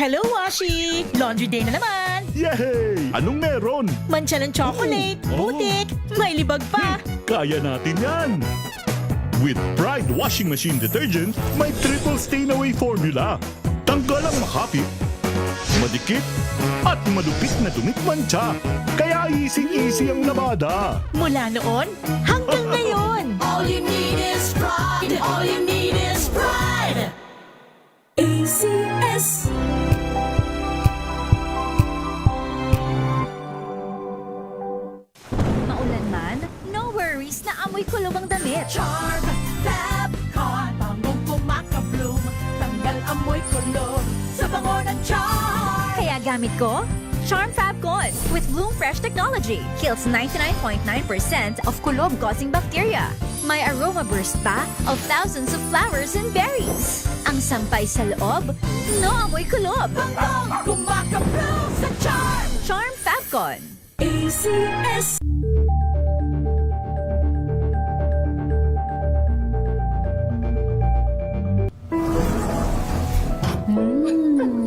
Hello, Washi! Laundry day na naman! Yay! Anong meron? Mancha ng chocolate, Oh. putik, may libag pa! Kaya natin yan! With Pride Washing Machine Detergent, may triple stain-away formula. Tanggal ang makapit, madikit, at malupit na dumit mancha. Kaya easy-easy ang labada. Mula noon hanggang ngayon! All you need is pride. All you need is pride. ACS. Maulan man, no worries na amoy kulog ang damit. Charm, Fab, Con, bangong pumakabloom. Tanggal amoy kulog sa bango ng charm. Kaya gamit ko, Charm Fab Con with Bloom Fresh Technology. Kills 99.9% of kulob-causing bacteria. May aroma burst pa of thousands of flowers and berries. Ang sampay sa loob, no amoy kulob. Bangong pumakabloom sa charm. Charm Fab Con. ACS.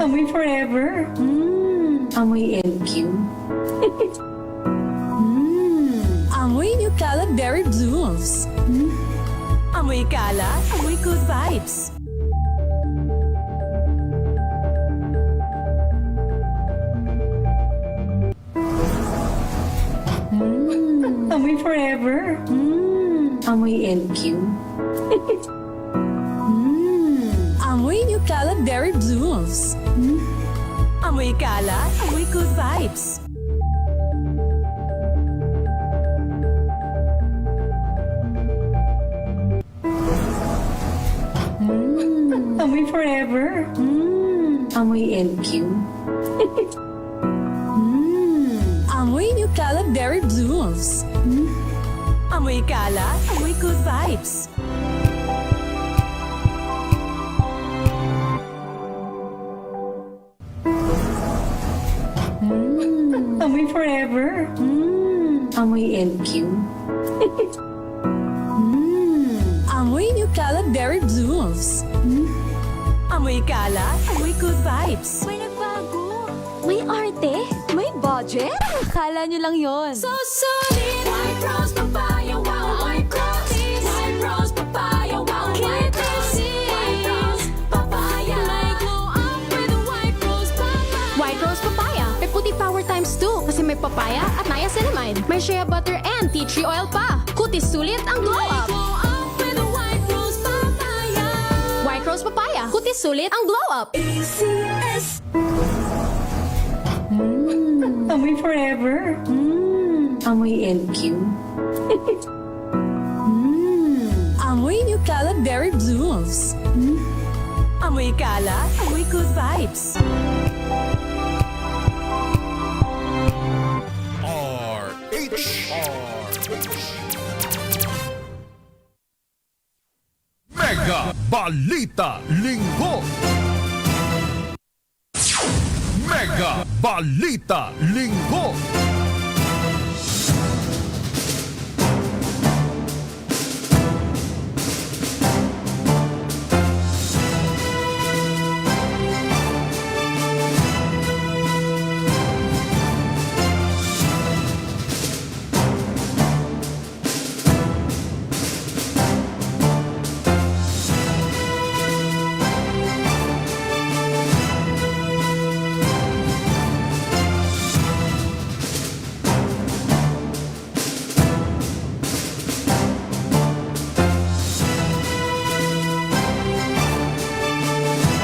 Amoy forever. Amoy LQ. Amoy New Cala Berry Blooms. Amoy Cala, amoy good vibes. Amoy forever. Amoy LQ. Amoy New Cala Berry Blooms. Amoy Cala, amoy good vibes. Amoy forever. Amoy LQ. Amoy New Cala Berry Blooms. Amoy Cala, amoy good vibes. Amoy forever. Amoy LQ. Amoy New Cala Berry Blooms. Amoy Cala, amoy good vibes. May nagbago. May arte. May budget. Akala nyo lang yon. So solid. White rose papaya, wow, white rose. White rose papaya, wow, white rose. White rose papaya. May glow up with a white rose papaya. White Rose Papaya. May puti power times 2 kasi may papaya at niacinamide. May shea butter and tea tree oil pa. Kutis sulit ang glow May up. glow up with a white rose papaya. White Rose Papaya. Kutis sulit ang glow up. ACS. Amoy forever. Amoy LQ. Amoy New Cala Berry Blooms. Amoy Cala, amoy good vibes. Mega Balita Linggo! Mega Balita Linggo!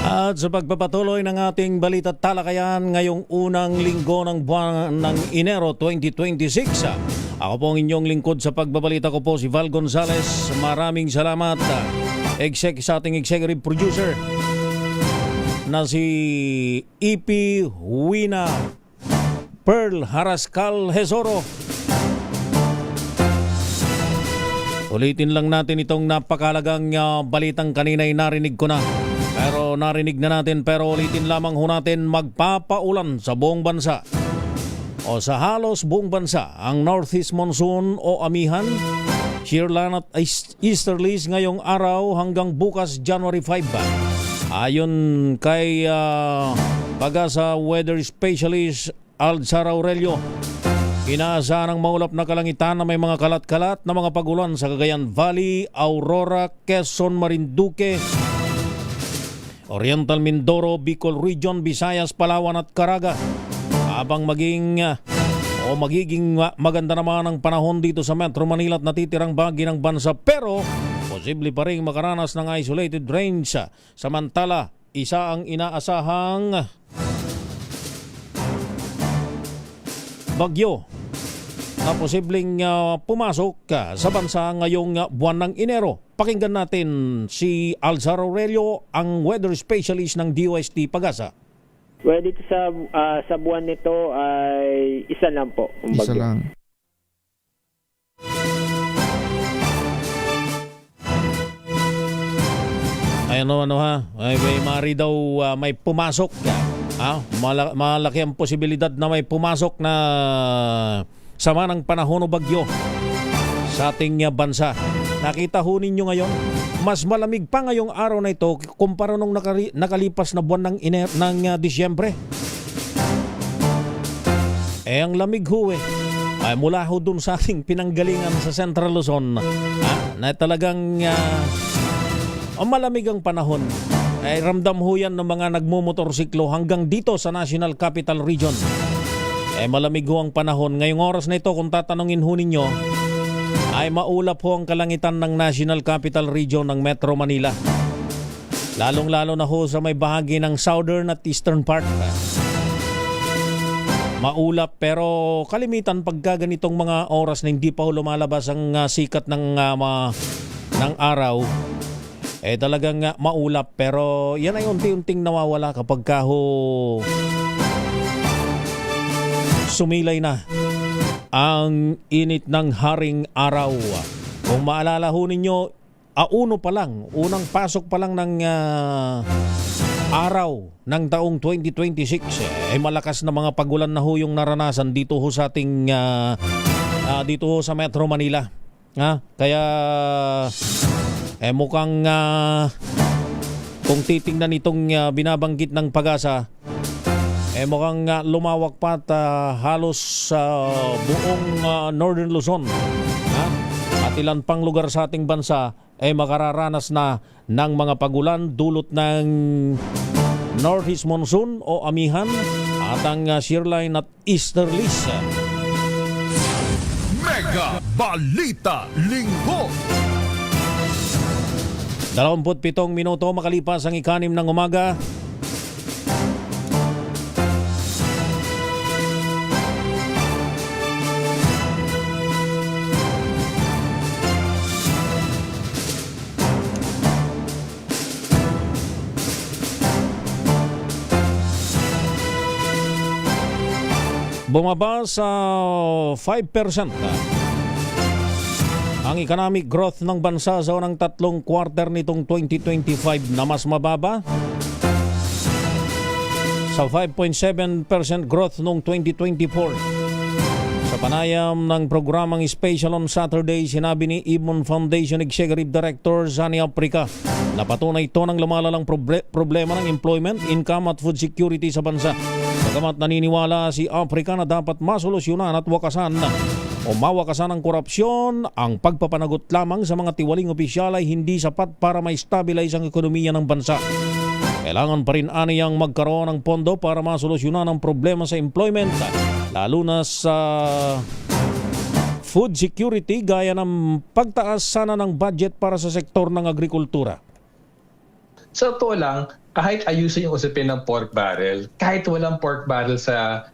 At sa pagpapatuloy ng ating balita talakayan ngayong unang linggo ng buwan ng Enero 2026. Ako po ang inyong lingkod sa pagbabalita ko po si Val Gonzales. Maraming salamat sa ating executive producer na si EP Wina Pearl Harascal Hezoro. Ulitin lang natin itong napakalagang balitang kanina'y narinig ko na. Pero narinig na natin, pero ulitin lamang ho natin, magpapaulan sa buong bansa o sa halos buong bansa ang Northeast Monsoon o amihan, shearland at easterlies ngayong araw hanggang bukas January 5. Ayon kay Pag-asa weather specialist Alzar Aurelio. Inaasahan ang maulap na kalangitan na may mga kalat-kalat na mga pagulan sa Cagayan Valley, Aurora, Quezon, Marinduque, Oriental Mindoro, Bicol Region, Visayas, Palawan at Caraga. Habang magiging maganda naman ang panahon dito sa Metro Manila at natitirang bahagi ng bansa, pero posible pa rin makaranas ng isolated rains. Samantala, isa ang inaasahang bagyo na posibleng pumasok sa bansa ngayong buwan ng Enero. Pakinggan natin si Alzar Aurelio, ang weather specialist ng DOST Pag-asa. Well, dito sa buwan nito ay isa lang po. Isa lang. Ay may mari daw may pumasok. Malaki ang posibilidad na may pumasok na sama ng panahon o bagyo sa ating bansa. Nakita ho ninyo ngayon, mas malamig pa ngayong araw na ito kumpara nung nakalipas na buwan ng Disyembre. Ang lamig ho ay mula ho dun sa ating pinanggalingan sa Central Luzon na talagang malamig ang panahon. Ay ramdam ho yan ng mga nagmumotorsiklo hanggang dito sa National Capital Region. Malamig ho ang panahon. Ngayong oras na ito, kung tatanungin ho ninyo, ay maulap ho ang kalangitan ng National Capital Region ng Metro Manila. Lalong-lalo na ho sa may bahagi ng southern at eastern part. Maulap, pero kalimitan pagka ganitong mga oras na hindi pa ho lumalabas ang sikat ng araw, talagang maulap, pero yan ay unti-unting nawawala kapag ka ho sumilay na ang init ng haring araw. Kung maalala ho ninyo, unang pasok pa lang ng araw ng taong 2026, malakas na mga pagulan na ho yung naranasan dito ho sa ating dito ho sa Metro Manila. Kaya mukhang kung titingnan itong binabanggit ng Pag-asa, mukhang lumawak pa at halos sa buong Northern Luzon at ilan pang lugar sa ating bansa makararanas na ng mga pagulan dulot ng Northeast Monsoon o amihan at ang shearline at easterlies. Mega Balita Linggo. 27 minuto makalipas ang 6 ng umaga. Bumaba sa 5% ang economic growth ng bansa sa unang tatlong quarter nitong 2025 na mas mababa sa 5.7% growth noong 2024. Sa panayam ng programang Special on Saturday, sinabi ni Ibon Foundation Executive Director Zani Africa na patunay ito ng lumalalang problema ng employment, income at food security sa bansa. Bagamat naniniwala si Africa na dapat masolusyonan at mawakasan ang korupsyon, ang pagpapanagot lamang sa mga tiwaling opisyal ay hindi sapat para ma-stabilize ang ekonomiya ng bansa. Kailangan pa rin aniyang magkaroon ng pondo para masolusyonan ang problema sa employment, lalo na sa food security gaya ng pagtaas sana ng budget para sa sektor ng agrikultura. Sa totoo lang, kahit ayusin yung usapin ng pork barrel, kahit walang pork barrel sa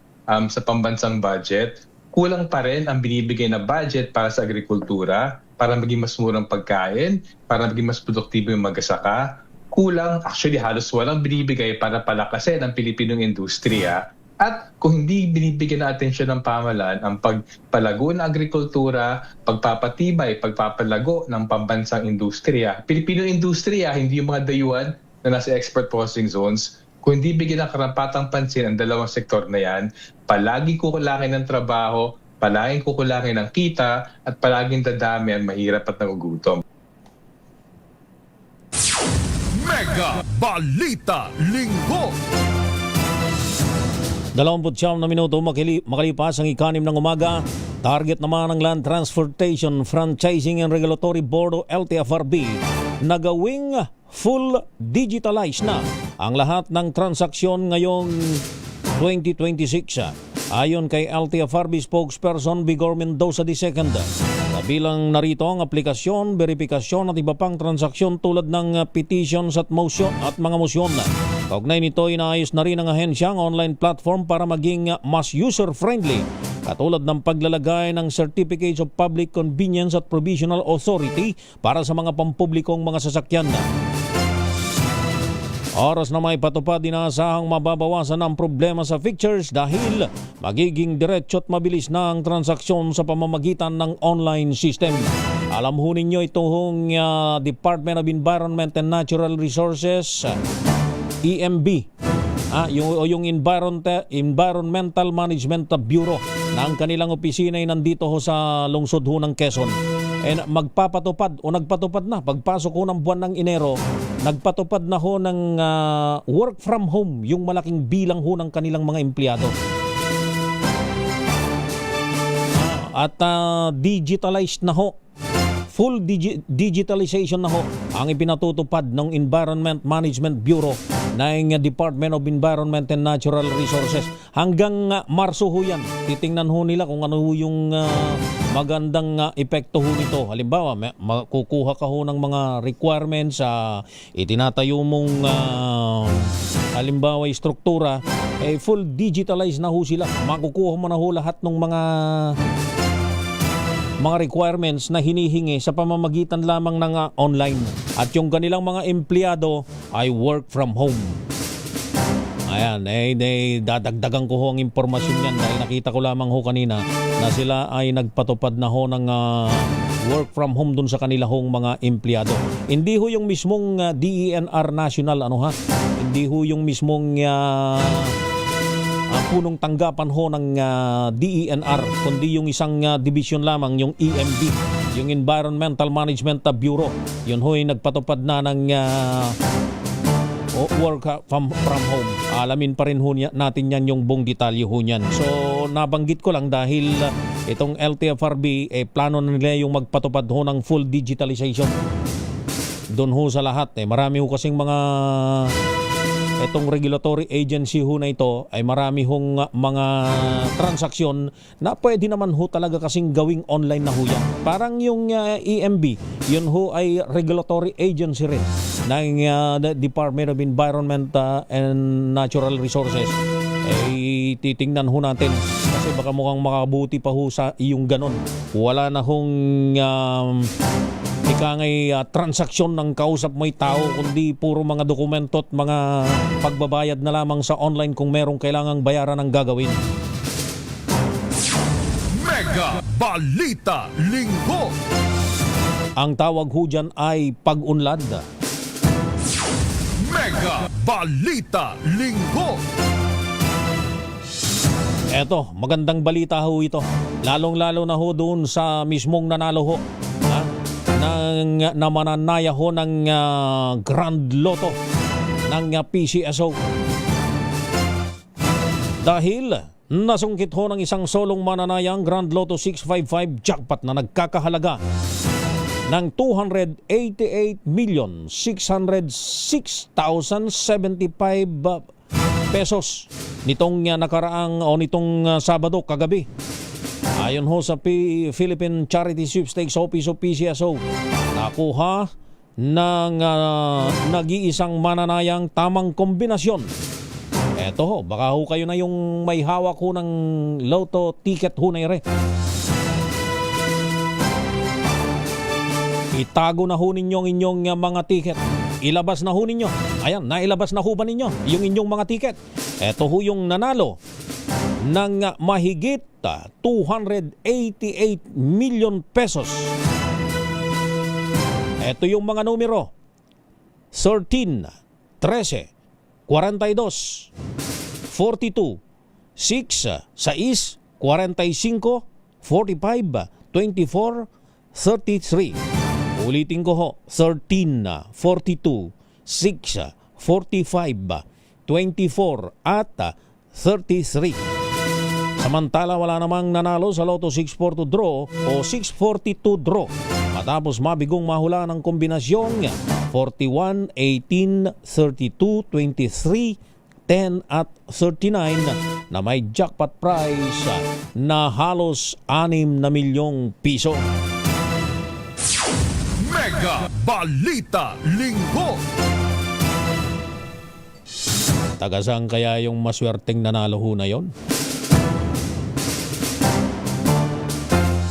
pambansang budget, kulang pa rin ang binibigay na budget para sa agrikultura, para maging mas murang pagkain, para maging mas produktibo yung mag-asaka. Kulang, actually halos walang binibigay para palakasin ang Pilipinong industriya. At kung hindi binibigyan ng atensyon ng pamahalaan ang pagpalago ng agrikultura, pagpapatibay, pagpapalago ng pambansang industriya, Pilipinong industriya, hindi yung mga dayuhan na nasa export processing zones, kung hindi bigyan ng karampatang pansin ang dalawang sektor na yan, palaging kukulangin ng trabaho, palaging kukulangin ng kita, at palaging dadami ang mahirap at nagugutom. Mega Balita Linggo. 29 na minuto makalipas ang ikanim ng umaga. Target naman ng Land Transportation Franchising and Regulatory Board o LTFRB na gawing full digitalized na ang lahat ng transaksyon ngayong 2026. Ayon kay LTFRB spokesperson Vigor Mendoza II, kabilang narito ang aplikasyon, verifikasyon at iba pang transaksyon tulad ng petitions at motion at mga motion. Kaugnay nito, inaayos na rin ng ahensya ang online platform para maging mas user-friendly, katulad ng paglalagay ng Certificates of Public Convenience at Provisional Authority para sa mga pampublikong mga sasakyan. Oras na may patupad, inaasahang mababawasan ang problema sa fixtures dahil magiging diretso at mabilis na ang transaksyon sa pamamagitan ng online system. Alam ho ninyo itong Department of Environment and Natural Resources, EMB, yung Environmental Management Bureau na ang kanilang opisina ay nandito ho sa lungsod ho ng Quezon. And magpapatupad o nagpatupad na pagpasok ho ng buwan ng Enero, nagpatupad na ho ng work from home yung malaking bilang ho ng kanilang mga empleyado. At digitalized na ho, full digitalization na ho ang ipinatutupad ng Environment Management Bureau ng Department of Environment and Natural Resources. Hanggang Marso ho yan, titingnan ho nila kung ano ho yung magandang epekto ho nito. Halimbawa, kukuha ka ho ng mga requirements sa itinatayo mong halimbawa struktura, full digitalized na ho sila. Makukuha mo na ho lahat ng mga requirements na hinihingi sa pamamagitan lamang ng online. At yung kanilang mga empleyado ay work from home. Ayan, dadagdagan ko ho ang impormasyon yan dahil nakita ko lamang ho kanina na sila ay nagpatupad na ho ng work from home dun sa kanila hong mga empleyado. Hindi ho yung mismong DENR National, hindi ho yung mismong punong tanggapan ho ng DENR, kundi yung isang division lamang, yung EMB, yung Environmental Management Bureau. Yun ho ay nagpatupad na ng work from home. Alamin pa rin ho natin yan yung buong detalye ho niyan. So nabanggit ko lang dahil itong LTFRB plano na nila yung magpatupad ho ng full digitalization doon ho sa lahat. Marami ho kasing mga itong regulatory agency ho na ito ay marami hong mga transaksyon na pwede naman ho talaga kasing gawing online na ho yan. Parang yung EMB, yun ho ay regulatory agency rin ng Department of Environment and Natural Resources. Titingnan ho natin kasi baka mukhang makabuti pa ho sa iyong ganon. Wala na hong ikangay transaksyon ng kausap mo'y tao, kundi puro mga dokumento at mga pagbabayad na lamang sa online kung merong kailangang bayaran ng gagawin. Mega Balita Linggo. Ang tawag ho dyan ay pag-unlad. Mega Balita Linggo. Eto, magandang balita ho ito. Lalong-lalo na ho doon sa mismong nanalo ho. Na mananaya ho ng Grand Lotto ng PCSO. Dahil nasungkit ho ng isang solong mananayang Grand Lotto 655 jackpot na nagkakahalaga ng 288,606,075 pesos nitong nakaraang o nitong Sabado kagabi. Ayon ho sa Philippine Charity Sweepstakes Office o PCSO, nakuha ng nag-iisang mananayang tamang kombinasyon. Eto ho, baka ho kayo na yung may hawak ho ng lotto ticket ho na ire. Itago na ho ninyo inyong mga ticket. Ilabas na ho ninyo. Ayan, nailabas na ho ba ninyo yung inyong mga ticket? Eto ho yung nanalo ng mahigit 288 million pesos. Ito yung mga numero: 13, 13, 42, 42, 6, 6, 45, 45, 24, 33. Ulitin ko ho: 13, 42, 6, 45, 24 at Samantala wala namang nanalo sa Lotto 642 draw o 642 draw matapos mabigong mahula ng kombinasyong 41, 18, 32, 23, 10 at 39 na may jackpot prize na halos 6 na milyong piso. Mega Balita Linggo. Tagasang kaya yung maswerteng nanalo ho na yon?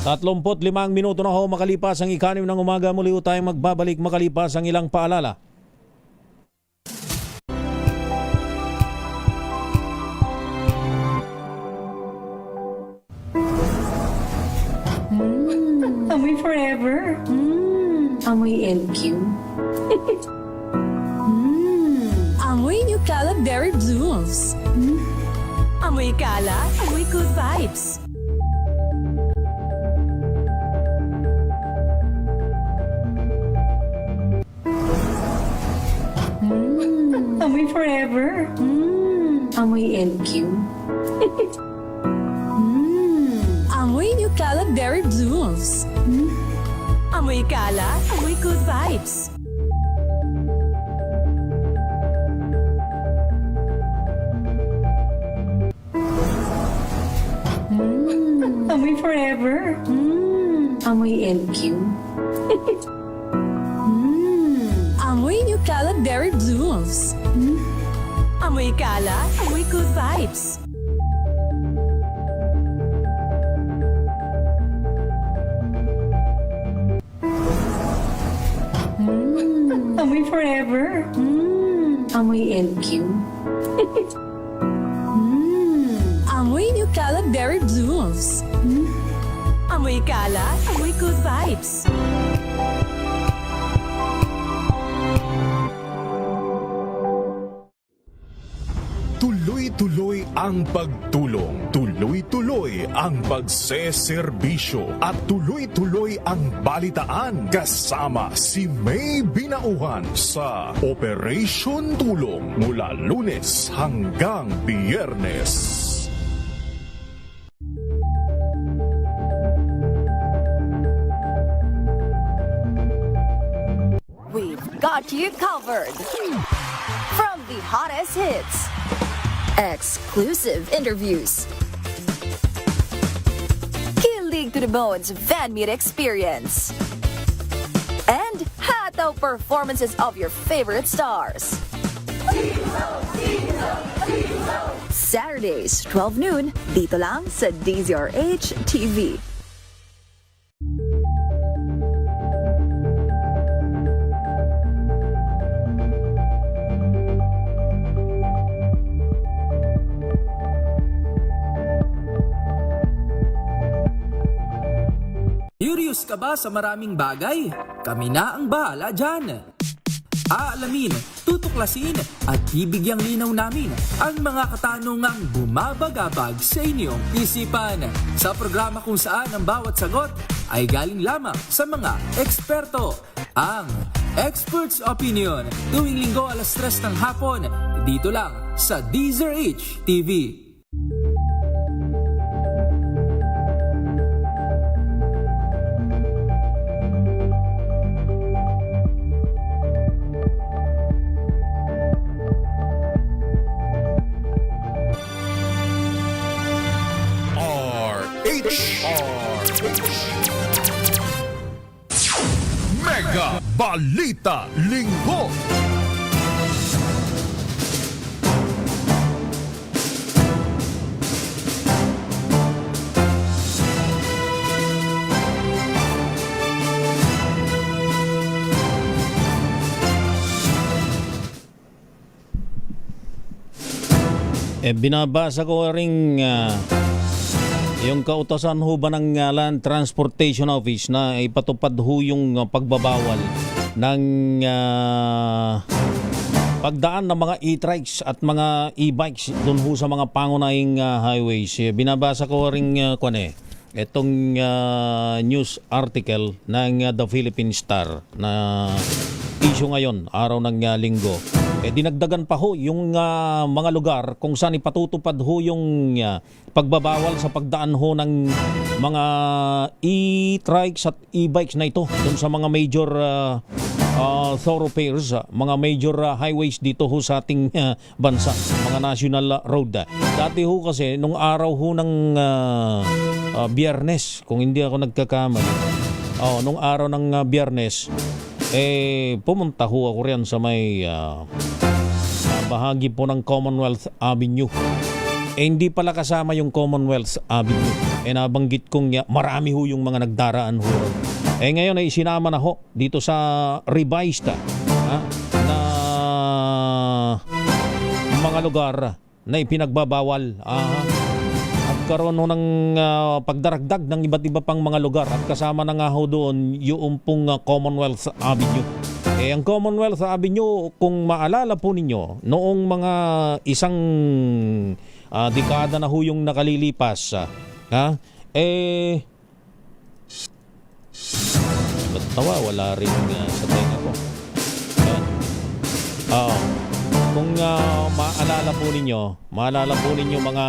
35 minuto na ho makalipas ang 6 ng umaga. Muli ho tayong magbabalik makalipas ang ilang paalala. Amoy forever. Amoy LQ. Amoy New Caleb Berry Blooms. Amoy kala, amoy good vibes. Amoy forever. Amoy LQ. Amoy New Caleb Berry Blooms. Amoy kala, amoy good vibes. Amoy forever. Amoy LQ. Amoy New Caleb Berry Blooms. Amoy kala, amoy good vibes. Amoy forever. Amoy LQ. Amoy New Caleb Berry Blooms. Amoy kala, amoy good vibes. Tuloy-tuloy ang pagtulong, tuloy-tuloy ang pagseserbisyo at tuloy-tuloy ang balitaan kasama si May Binauhan sa Operation Tulong mula Lunes hanggang Biyernes. We've got you covered. From the hottest hits, exclusive interviews, kilig to the bones fan meet experience, and hataw performances of your favorite stars. Saturdays, 12 noon, dito lang sa DZRH TV. Curious ka ba sa maraming bagay? Kami na ang bahala dyan. Aalamin, tutuklasin at ibigyang linaw namin ang mga katanungang bumabagabag sa inyong isipan. Sa programa kung saan ang bawat sagot ay galing lamang sa mga eksperto. Ang Expert's Opinion, tuwing linggo 3:00 ng hapon, dito lang sa DZRH TV. Mega Balita Linggo. Binabasa ko ring yung kautosan ho ba ng Land Transportation Office na ipatupad ho yung pagbabawal ng pagdaan ng mga e-trikes at mga e-bikes doon ho sa mga pangunahing highways. Binabasa ko ring itong news article ng The Philippine Star na issue ngayon, araw ng linggo. dinagdagan pa ho yung mga lugar kung saan ipatutupad ho yung pagbabawal sa pagdaan ho ng mga e-trikes at e-bikes na ito dun sa mga major thoroughfares, mga major highways dito ho sa ating bansa, mga national road. Dati ho kasi nung araw ho ng Biyernes, kung hindi ako nagkakamali, nung araw ng Biyernes, pumunta ho ako riyan sa may bahagi po ng Commonwealth Avenue. Hindi pala kasama yung Commonwealth Avenue. Nabanggit kong marami ho yung mga nagdaraan ho. Ngayon ay isinama na ho dito sa revised na mga lugar na ipinagbabawal. At karoon ho ng pagdaragdag ng iba't iba pang mga lugar at kasama na nga ho doon yung pong Commonwealth Avenue. Ang Commonwealth Avenue, kung maalala po ninyo, noong mga isang dekada na ho yung nakalilipas, ba't tawa? Wala rin sa tenga ko. Kung maalala po ninyo mga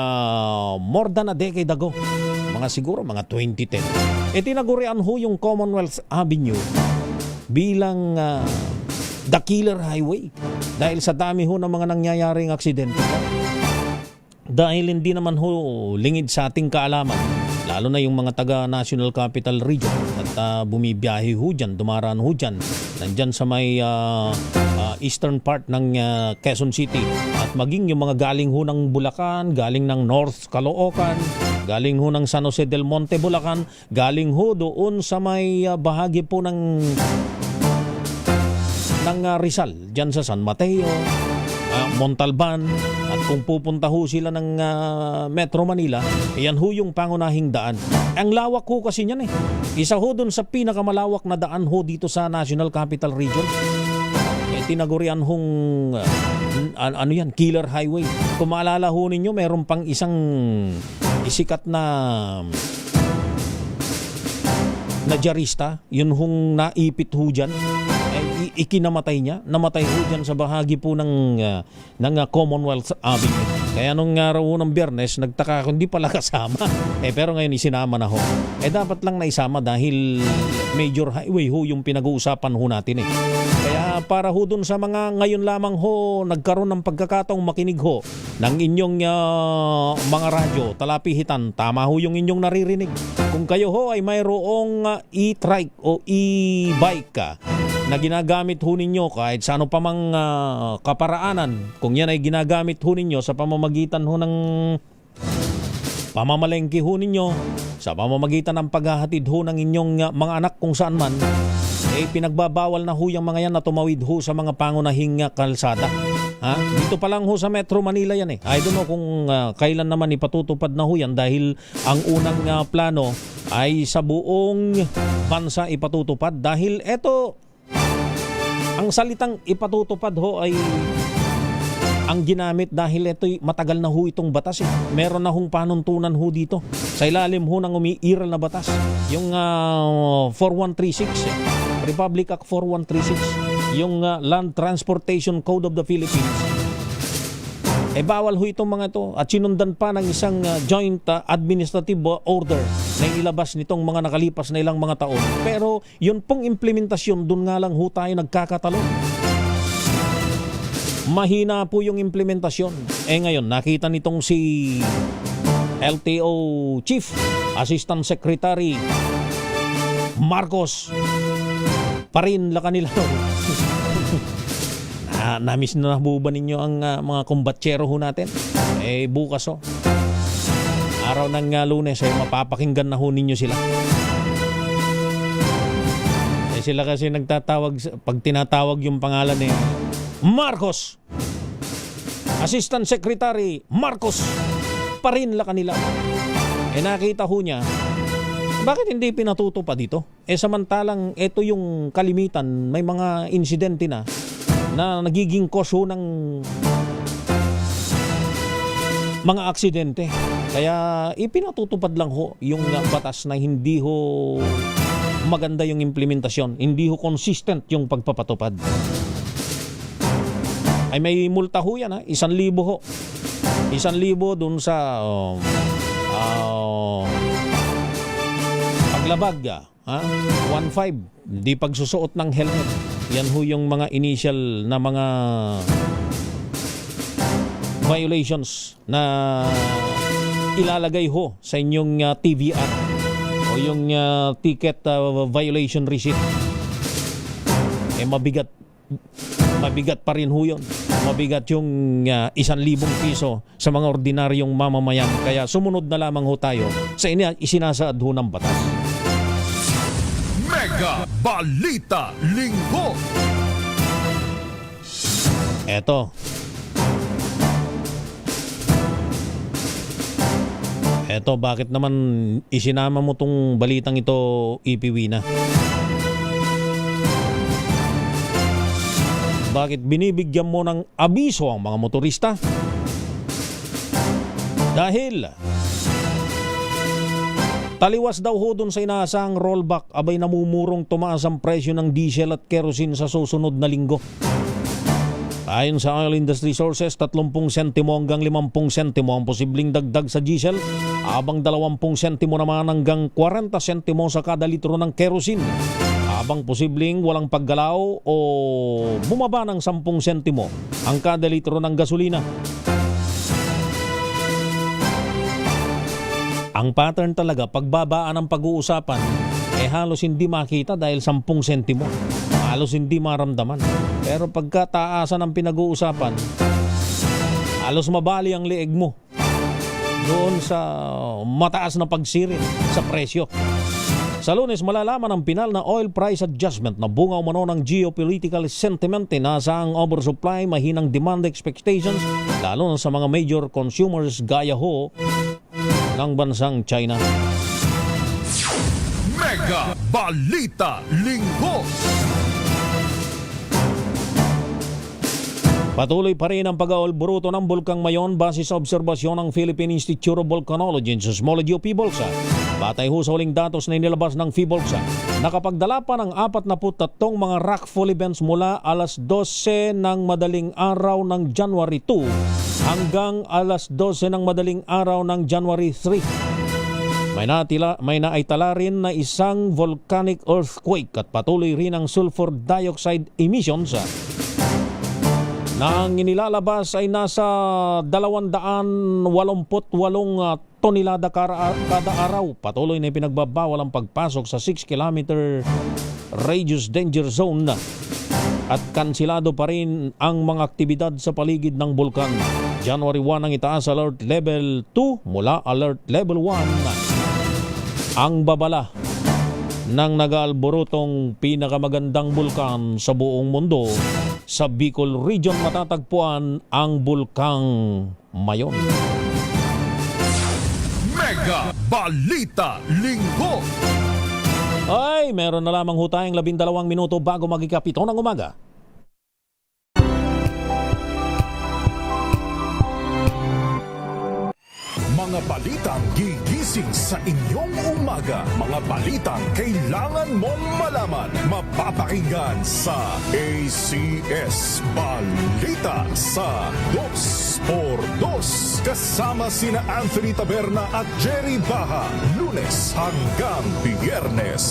more than a decade ago, mga siguro mga 2010, tinagurian ho yung Commonwealth Avenue bilang the killer highway dahil sa dami ho ng mga nangyayaring aksidente. Dahil hindi naman ho lingid sa ating kaalaman, lalo na yung mga taga National Capital Region at bumibiyahe ho dyan, dumaraan ho dyan, nandyan sa may eastern part ng Quezon City at maging yung mga galing ho ng Bulacan, galing ng North Caloocan, galing ho ng San Jose del Monte, Bulacan, galing ho doon sa may bahagi po ng Rizal, dyan sa San Mateo, Montalban, at kung pupunta ho sila ng Metro Manila, yan ho yung pangunahing daan. Ang lawak ho kasi niyan Isa ho dun sa pinakamalawak na daan ho dito sa National Capital Region. Tinagurian hong killer highway. Kung maalala ho ninyo, meron pang isang isikat na diyarista, yun hong naipit ho dyan, ikinamatay niya, namatay ho dyan sa bahagi po ng Commonwealth Avenue. Kaya nung araw ng Biyernes, nagtaka ako, hindi pala kasama. Pero ngayon isinama na ho. Dapat lang naisama dahil major highway ho yung pinag-uusapan ho natin Kaya para ho dun sa mga ngayon lamang ho nagkaroon ng pagkakataong makinig ho ng inyong mga radyo, talapihitan, tama ho yung inyong naririnig. Kung kayo ho ay mayroong e-trike o e-bike na ginagamit ho ninyo kahit sa ano pa mang kaparaanan, kung yan ay ginagamit ho ninyo sa pamamagitan ho ng pamamalengke ho ninyo, sa pamamagitan ng paghahatid ho ng inyong mga anak kung saan man, pinagbabawal na ho yung mga yan na tumawid ho sa mga pangunahing kalsada. Dito pa lang ho sa Metro Manila yan I don't know kung kailan naman ipatutupad na ho yan dahil ang unang plano ay sa buong bansa ipatutupad dahil ang salitang ipatutupad ho ay ang ginamit dahil ito'y matagal na ho itong batas Meron na hong panuntunan ho dito sa ilalim ho ng umiiral na batas. Yung 4136, Republic Act 4136, yung Land Transportation Code of the Philippines. Bawal ho itong mga ito at sinundan pa ng isang joint administrative order na inilabas nitong mga nakalipas na ilang mga taon. Pero yun pong implementasyon, dun nga lang ho tayo nagkakatalon. Mahina po yung implementasyon. Ngayon, nakita nitong si LTO Chief Assistant Secretary Marcos pa rin la kanila. Namiss na ba ninyo ang mga kumbatsero ho natin? Bukas araw ng Lunes mapapakinggan na ho ninyo sila. Sila kasi nagtatawag, pag tinatawag yung pangalan Marcos, Assistant Secretary Marcos pa rin la kanila. Nakita ho niya, bakit hindi pinatutupad dito? Samantalang ito yung kalimitan, may mga insidente na nagiging cause ng mga aksidente. Kaya ipinatutupad lang ho yung batas na hindi ho maganda yung implementasyon, hindi ho consistent yung pagpapatupad. ay may multa ho yan, ha? 1,000 ho. 1,000 dun sa paglabag, ha? 1,500. Di pagsusuot ng helmet. Yan ho yung mga initial na mga violations na ilalagay ho sa inyong TVR o yung ticket violation receipt. Mabigat pa rin ho yun. Mabigat yung 1,000 piso sa mga ordinaryong mamamayan. Kaya sumunod na lamang ho tayo sa isinasaad ho ng batas. Mega Balita Linggo. Eto, bakit naman isinama mo tong balitang ito, Ipiwina? Bakit binibigyan mo ng abiso ang mga motorista? Dahil taliwas daw ho dun sa inaasahang rollback, abay namumurong tumaas ang presyo ng diesel at kerosene sa susunod na linggo. Ayon sa oil industry sources, 30 sentimo hanggang 50 sentimo ang posibleng dagdag sa diesel, habang 20 sentimo naman hanggang 40 sentimo sa kada litro ng kerosene, habang posibleng walang paggalaw o bumaba ng 10 sentimo ang kada litro ng gasolina. Ang pattern talaga, pagbabaan ang pag-uusapan, halos hindi makita dahil 10 sentimo. Halos hindi maramdaman. Pero pagkataasan ang pinag-uusapan, halos mabali ang leeg mo doon sa mataas na pagsirin sa presyo. Sa Lunes, malalaman ang pinal na oil price adjustment na bunga umano ng geopolitical sentiment, inaasahang oversupply, mahinang demand expectations, lalo na sa mga major consumers gaya ho ng bansang China. Mega Balita Linggo. Patuloy pa rin ang pag-aulburuto ng Bulkang Mayon base sa obserbasyon ng Philippine Institute of Volcanology and Seismology o PHIVOLCA. Batay ho sa huling datos na inilabas ng PHIVOLCA, nakapagdala pa ng 43 mga rockfall events mula alas 12 ng madaling araw ng January 2 hanggang alas 12 ng madaling araw ng January 3. May naitala rin na isang volcanic earthquake at patuloy rin ang sulfur dioxide emissions na ang inilalabas ay nasa 288 tonelada kada araw. Patuloy na ipinagbabawal ang pagpasok sa 6-kilometer radius danger zone at kansilado pa rin ang mga aktibidad sa paligid ng bulkan. January 1 ang itaas alert level 2 mula alert level 1. Ang babala ng nag-aalborotong pinakamagandang bulkan sa buong mundo. Sa Bicol Region matatagpuan ang Bulkang Mayon. Mega Balita Linggo. Ay, meron na lamang ho tayong 12 minuto bago magikapito ng umaga. Mga balitang gigising sa inyong umaga. Mga balitang kailangan mong malaman. Mapapakinggan sa ACS Balita sa 2x2. Kasama sina Anthony Taberna at Jerry Baha. Lunes hanggang Biyernes.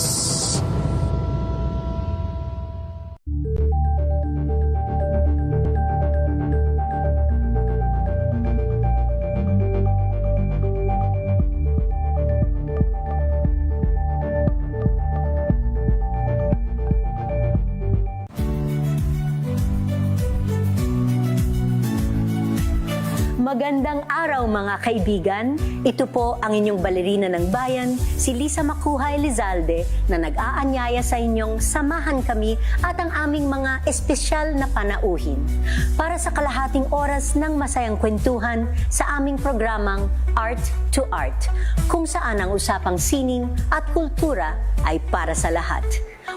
Magandang araw mga kaibigan. Ito po ang inyong balerina ng bayan, si Lisa Macuja Elizalde, na nag-aanyaya sa inyong samahan kami at ang aming mga espesyal na panauhin para sa kalahating oras ng masayang kwentuhan sa aming programang Art to Art, kung saan ang usapang sining at kultura ay para sa lahat.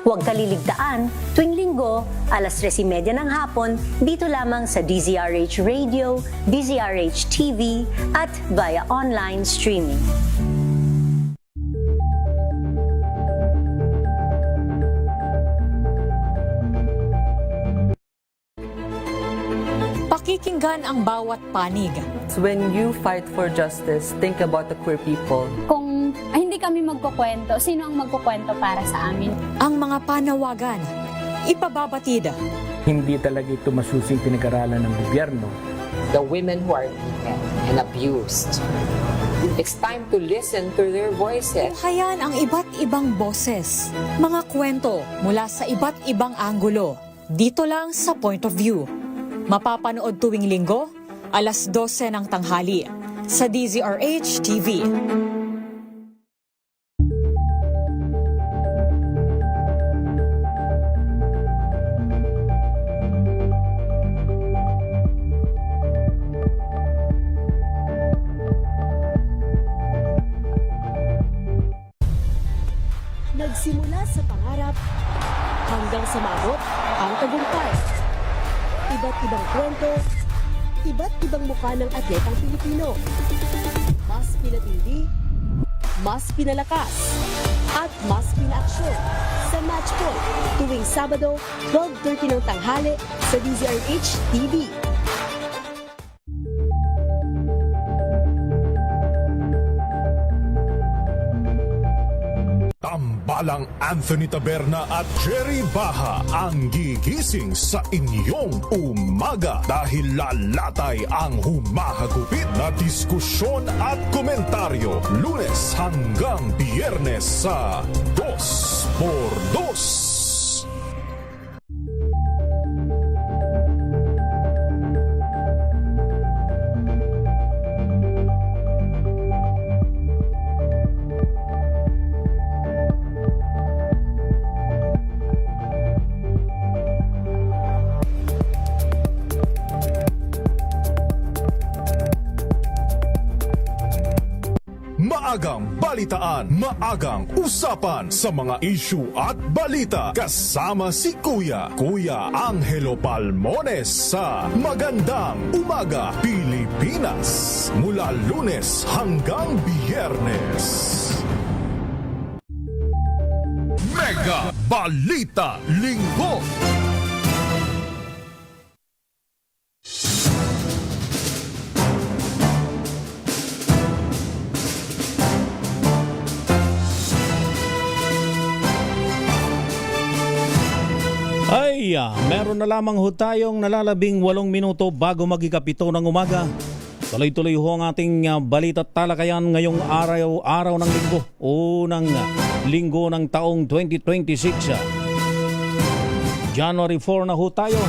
Huwag kaliligtaan, tuwing linggo, alas 3:30 ng hapon, dito lamang sa DZRH Radio, DZRH TV, at via online streaming. Pakikinggan ang bawat panig. When you fight for justice, think about the queer people. Kung hindi kami magkukwento, sino ang magkukwento para sa amin? Ang mga panawagan, ipababatid. Hindi talaga ito masusing pinag-aralan ng gobyerno. The women who are beaten and abused. It's time to listen to their voices. Tunghayan ang iba't ibang boses, mga kwento mula sa iba't ibang anggulo. Dito lang sa Point of View. Mapapanood tuwing linggo, alas 12 ng tanghali sa DZRH TV. Nagsimula sa pangarap hanggang sa maabot ang tagumpay. Iba't ibang kwento, iba't ibang mukha ng atletang Pilipino. Mas pinatindi, mas pinalakas, at mas pinaaksyon sa Match Point tuwing Sabado, 12:30 ng tanghali sa DZRH TV. Tambalang Anthony Taberna at Jerry Baha ang gigising sa inyong umaga dahil lalatay ang humahagupit na diskusyon at komentaryo Lunes hanggang Biyernes sa 2x2. Maagang balitaan, maagang usapan sa mga issue at balita kasama si Kuya Angelo Palmones sa Magandang Umaga Pilipinas mula Lunes hanggang Biyernes. Mega Balita Linggo. Ay, meron na lamang ho tayong nalalabing 8 minuto bago magikapito ng umaga. Tuloy-tuloy ho ang ating balita at talakayan ngayong araw ng linggo. Unang linggo ng taong 2026. January 4 na ho tayo.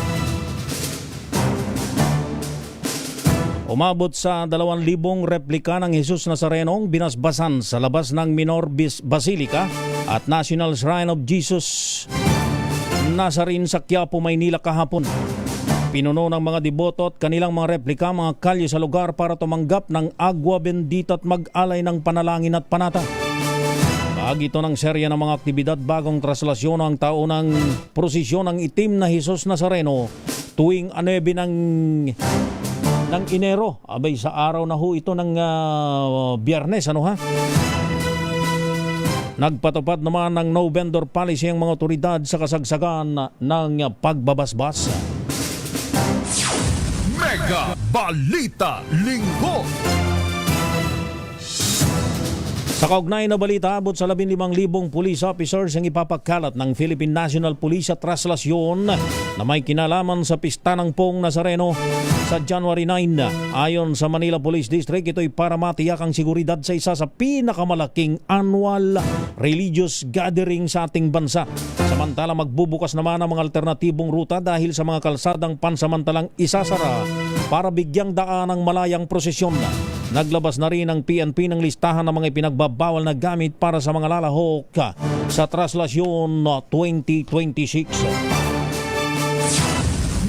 Umabot sa 2,000 replika ng Jesus Nazarenong binasbasan sa labas ng Minor Basilica at National Shrine of Jesus Nazarin sa Quiapo, Maynila kahapon. Pinuno ng mga deboto at kanilang mga replika mga kalye sa lugar para tumanggap ng agwa bendita at mag-alay ng panalangin at panata. Bahagi ito ng serya ng mga aktibidad bagong traslasyon ang taunang prosesyon ng itim na Jesus Nazareno tuwing 9 ng Enero. Abay, sa araw na ho ito ng Biyernes, ano ha? Nagpatupad naman ng no vendor policy ang mga otoridad sa kasagsagan ng pagbabasbas. Mega Balita Linggo. Sa kaugnay na balita, abot sa 15,000 police officers ang ipapagkalat ng Philippine National Police sa traslasyon na may kinalaman sa pista ng Pong Nazareno sa January 9. Ayon sa Manila Police District, ito'y para matiyak ang seguridad sa isa sa pinakamalaking annual religious gathering sa ating bansa. Samantala, magbubukas naman ang mga alternatibong ruta dahil sa mga kalsadang pansamantalang isasara para bigyang daan ang malayang prosesyon. Naglabas na rin ang PNP ng listahan ng mga pinagbabawal na gamit para sa mga lalahok sa traslasyon 2026.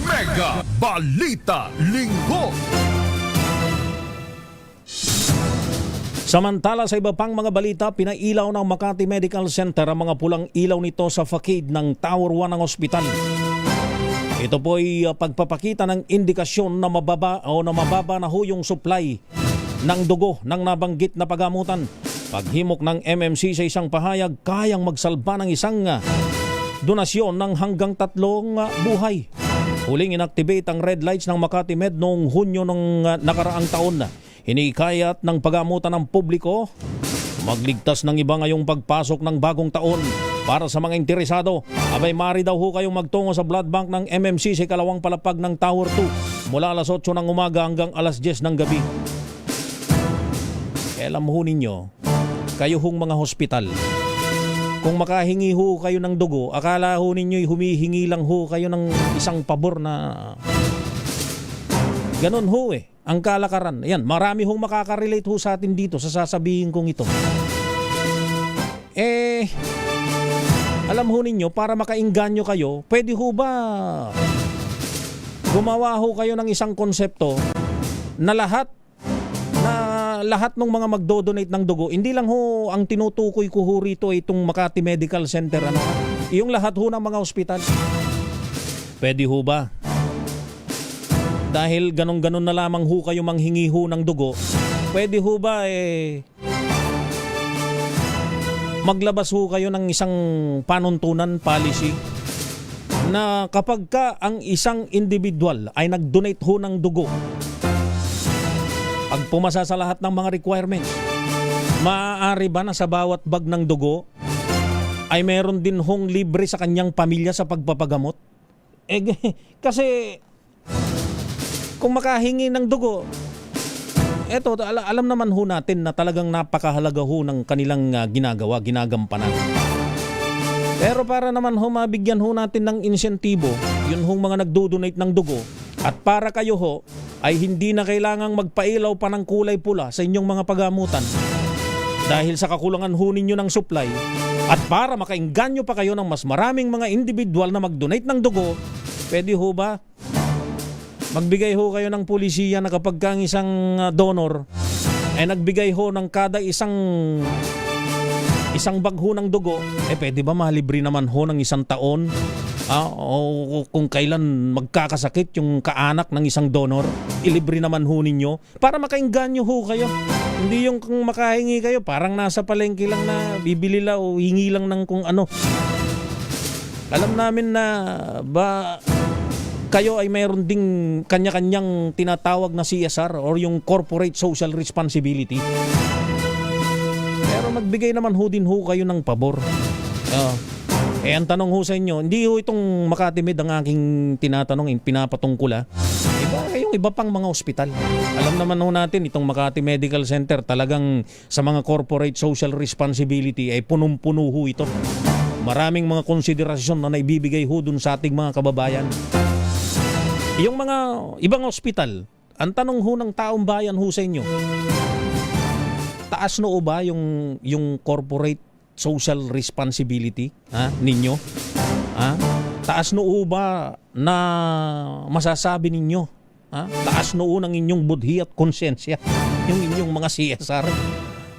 Mega Balita Linggo. Samantala, sa iba pang mga balita, pinailaw ng Makati Medical Center ang mga pulang ilaw nito sa facade ng Tower 1 ng ospital. Ito po ay pagpapakita ng indikasyon na mababa na ho yung supply ng dugo ng nabanggit na pagamutan. Paghimok ng MMC sa isang pahayag, kayang magsalba ng isang donasyon ng hanggang 3 buhay. Huling inactivate ang red lights ng Makati Med noong Hunyo ng nakaraang taon. Hinikayat ng pagamutan ng publiko magligtas ng iba ngayong pagpasok ng bagong taon. Para sa mga interesado, abay mari daw ho kayong magtungo sa blood bank ng MMC sa ikalawang palapag ng Tower 2 mula alas 8 ng umaga hanggang alas 10 ng gabi. Alam ho ninyo, kayo hong mga hospital, kung makahingi ho kayo ng dugo, akala ho ninyo humihingi lang ho kayo ng isang pabor na ganon ho ang kalakaran. Ayan, marami hong makakarelate ho sa atin dito sa sasabihin kong ito. Alam ho ninyo, para makainganyo kayo, pwede ho ba gumawa ho kayo ng isang konsepto na lahat ng mga magdo-donate ng dugo, hindi lang ho ang tinutukoy ko ho rito itong Makati Medical Center, yung lahat ho ng mga ospital. Pwede ho ba? Dahil ganon-ganon na lamang ho kayo manghingi ho ng dugo, pwede ho ba maglabas ho kayo ng isang panuntunan policy na kapag ka ang isang individual ay nag-donate ho ng dugo, pag pumasa sa lahat ng mga requirements, maaari ba na sa bawat bag ng dugo ay meron din hong libre sa kanyang pamilya sa pagpapagamot? Kasi kung makahingi ng dugo, eto, alam naman ho natin na talagang napakahalaga ho ng kanilang ginagampanan. Pero para naman ho mabigyan ho natin ng insentibo, yun hong mga nagdo-donate ng dugo, at para kayo ho ay hindi na kailangang magpailaw pa ng kulay pula sa inyong mga pagamutan dahil sa kakulangan ho ninyo ng supply, at para makainganyo pa kayo ng mas maraming mga individual na mag-donate ng dugo, pwede ho ba magbigay ho kayo ng pulisiya na kapag ang isang donor ay nagbigay ho ng kada isang bag ho ng dugo, pwede ba malibre naman ho ng isang taon? O kung kailan magkakasakit yung kaanak ng isang donor, ilibre naman ho ninyo para makainganyo ho kayo. Hindi yung kung makahingi kayo, parang nasa palengke lang na bibili lang o hingi lang ng kung ano. Alam namin na ba kayo ay mayroon ding kanya-kanyang tinatawag na CSR or yung Corporate Social Responsibility. Pero magbigay naman ho din ho kayo ng pabor. Ang tanong ho sa inyo, hindi ho itong Makati Med ang aking tinatanong, pinapatungkol yung iba pang mga ospital. Alam naman ho natin, itong Makati Medical Center talagang sa mga Corporate Social Responsibility ay punong-puno ho ito. Maraming mga konsiderasyon na naibibigay ho dun sa ating mga kababayan. Yung mga ibang ospital, ang tanong ho ng taong bayan ho sa inyo, taas noo ba yung corporate social responsibility ninyo? Taas noo ba na masasabi ninyo? Taas noo ng inyong budhi at konsensya yung inyong mga CSR?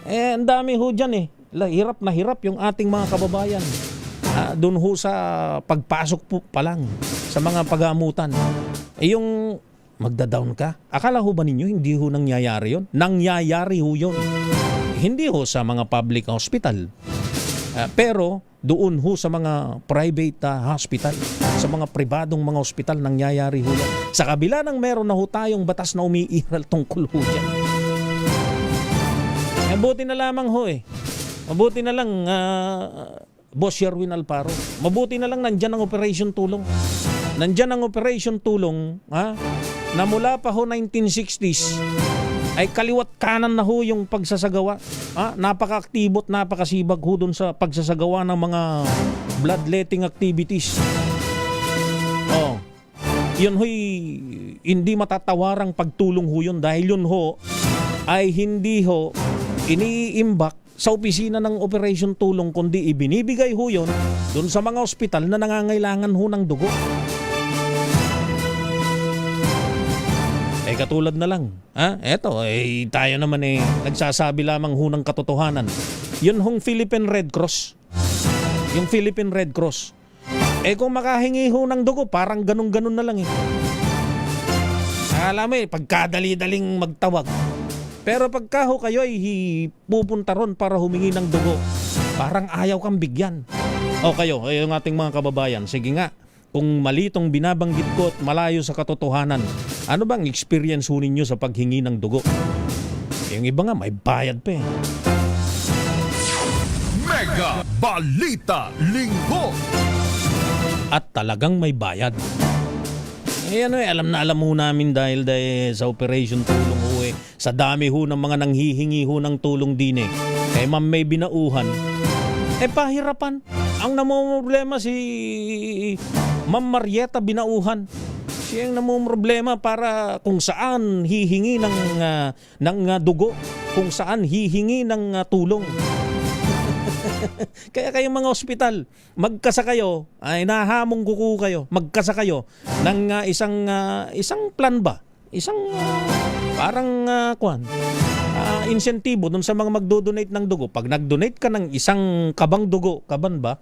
Ang dami ho dyan hirap na hirap yung ating mga kababayan. Doon ho sa pagpasok po pa lang sa mga pagamutan. Yung magda-down ka, akala ho ba ninyo hindi ho nangyayari yun? Nangyayari ho yun. Hindi ho sa mga public hospital. Pero doon ho sa mga private hospital, sa mga pribadong mga hospital, nangyayari ho yan. Sa kabila ng meron na ho tayong batas na umiiral tungkol ho dyan. Mabuti na lamang ho Mabuti na lang Boss Sherwin Alparo. Mabuti na lang nandyan ang Operation Tulong. Nandyan ang Operation Tulong na mula pa ho 1960s ay kaliwat kanan na ho yung pagsasagawa. Napaka-aktibo at napakasibag ho dun sa pagsasagawa ng mga bloodletting activities. Yun ho'y hindi matatawarang pagtulong ho yun dahil yun ho ay hindi ho iniimbak sa opisina ng Operation Tulong, kundi ibinibigay ho yun dun sa mga ospital na nangangailangan ho ng dugo. Katulad na lang. Eto, tayo naman nagsasabi lamang ho ng katotohanan. Yun hong Philippine Red Cross. Yung Philippine Red Cross. Kung makahingi ho ng dugo, parang ganun-ganun na lang Alam mo pagkadali-daling magtawag. Pero pagka ho kayo ay pupunta ron para humingi ng dugo, parang ayaw kang bigyan. O kayo, yung ating mga kababayan, sige nga, kung mali itong binabanggit ko at malayo sa katotohanan, ano bang experience ho ninyo sa paghingi ng dugo? Yung iba nga, may bayad pa eh. Mega Balita Linggo. At talagang may bayad. Alam na alam ho namin dahil sa Operation Tulong ho eh. Sa dami ho ng mga nanghihingi ho ng tulong din eh. Kay Ma'am May Binauhan, pahirapan. Ang namumroblema si Ma'am Marieta Binauhan. Siya ang namumroblema para kung saan hihingi ng dugo, kung saan hihingi ng tulong. Kaya kayong mga ospital, magkasa kayo, nahamong kuku kayo, magkasa kayo ng isang plan ba? Isang parang insentibo dun sa mga magdo-donate ng dugo. Pag nag-donate ka ng isang kabang dugo, kaban ba?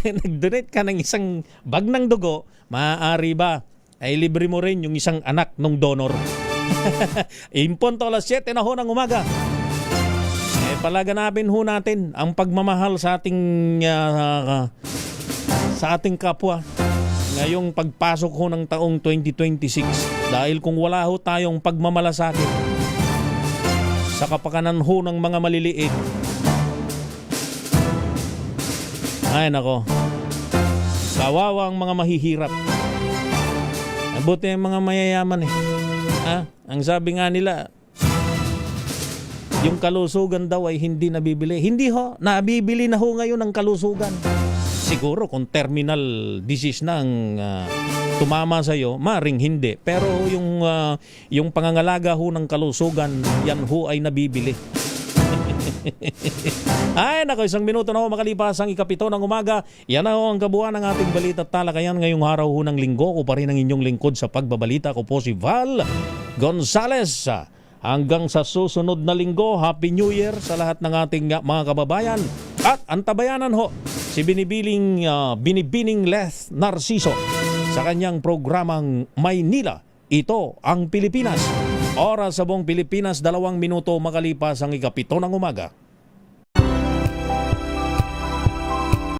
Nag-donate ka ng isang bag ng dugo, maaari ba ay libre mo rin yung isang anak ng donor. Impunto alas 7 na ho ng umaga. Palaganapin ho natin ang pagmamahal sa ating kapwa ngayong pagpasok ho ng taong 2026. Dahil kung wala ho tayong pagmamalasakit sa kapakanan ho ng mga maliliit, ay nako, kawawa ang mga mahihirap. Buti ang mga mayayaman eh. Ang sabi nga nila, yung kalusugan daw ay hindi nabibili. Hindi ho, nabibili na ho ngayon ang kalusugan. Siguro kung terminal disease na ang tumama sa iyo, maring hindi. Pero yung pangangalaga ho ng kalusugan, yan ho ay nabibili. Ay nako, 1 minuto na ho makalipas ang 7 ng umaga. Yan na ho ang kabuuan ng ating balita at talakayan ngayong araw ho ng linggo. Ko pa rin ang inyong lingkod sa pagbabalita. Ko po si Val Gonzales. Hanggang sa susunod na linggo, Happy New Year sa lahat ng ating mga kababayan. At antabayanan ho si Binibining Leth Narciso sa kanyang programang Maynila. Ito ang Pilipinas. Oras sa buong Pilipinas, 2 minuto makalipas ang 7 ng umaga.